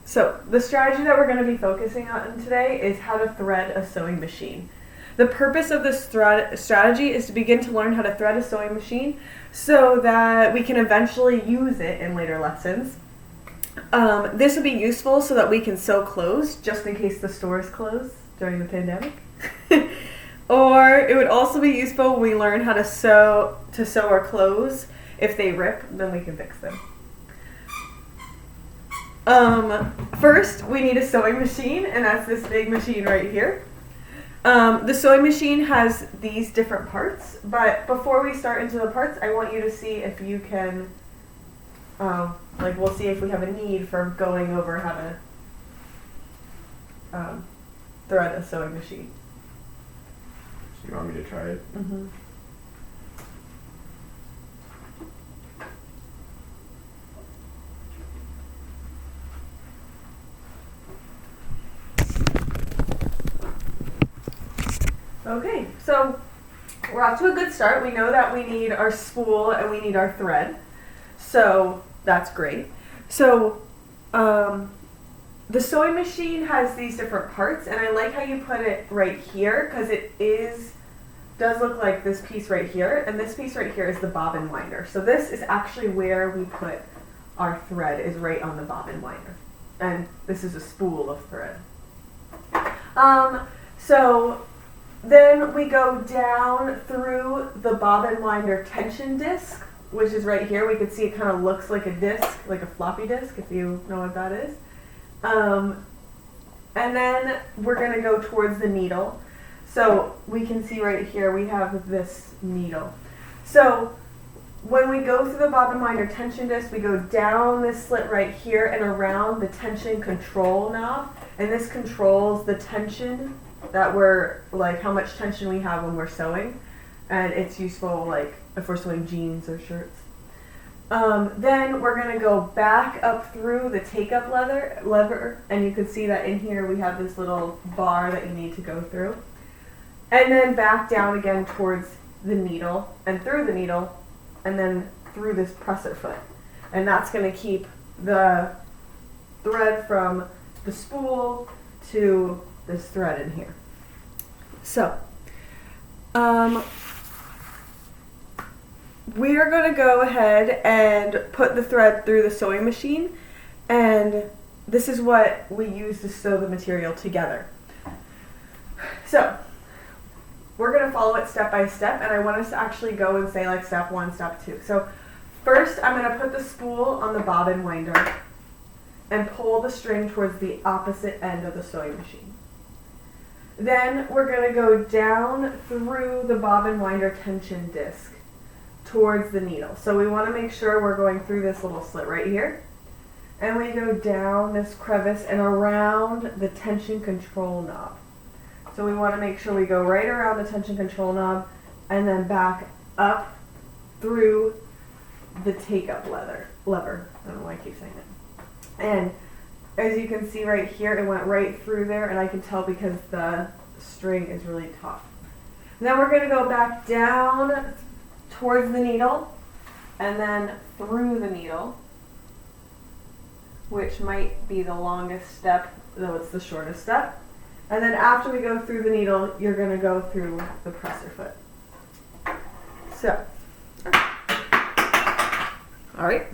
So the strategy that we're going to be focusing on today is how to thread a sewing machine. The purpose of this strategy is to begin to learn how to thread a sewing machine so that we can eventually use it in later lessons. This would be useful so that we can sew clothes just in case the stores close during the pandemic. Or it would also be useful when we learn how to sew our clothes. If they rip, then we can fix them. First, we need a sewing machine, and that's this big machine right here. The sewing machine has these different parts, but before we start into the parts, I want you to see if you can, we'll see if we have a need for going over how to thread a sewing machine. So you want me to try it? Mm-hmm. Okay, so we're off to a good start. We know that we need our spool and we need our thread. So that's great. So the sewing machine has these different parts, and I like how you put it right here because it does look like this piece right here, and this piece right here is the bobbin winder. So this is actually where we put our thread, is right on the bobbin winder. And this is a spool of thread. So then we go down through the bobbin winder tension disc, which is right here. We can see it kind of looks like a disc, like a floppy disk, if you know what that is. And then we're going to go towards the needle. So we can see right here we have this needle. So when we go through the bobbin winder tension disc, we go down this slit right here and around the tension control knob. And this controls the tension that we're, like, how much tension we have when we're sewing. And it's useful, like, if we're sewing jeans or shirts. Then we're going to go back up through the take-up lever, and you can see that in here we have this little bar that you need to go through. And then back down again towards the needle, and through the needle, and then through this presser foot. And that's going to keep the thread from the spool to this thread in here. So, we are going to go ahead and put the thread through the sewing machine, and this is what we use to sew the material together. So, we're going to follow it step by step, and I want us to actually go and say like step 1, step 2. So, first I'm going to put the spool on the bobbin winder and pull the string towards the opposite end of the sewing machine. Then we're going to go down through the bobbin winder tension disc towards the needle. So we want to make sure we're going through this little slit right here. And we go down this crevice and around the tension control knob. So we want to make sure we go right around the tension control knob and then back up through the take-up lever. I don't know why I keep saying it. And as you can see right here, it went right through there, and I can tell because the string is really taut. Then we're going to go back down towards the needle and then through the needle, which might be the longest step, though it's the shortest step. And then after we go through the needle, you're going to go through the presser foot. So, all right.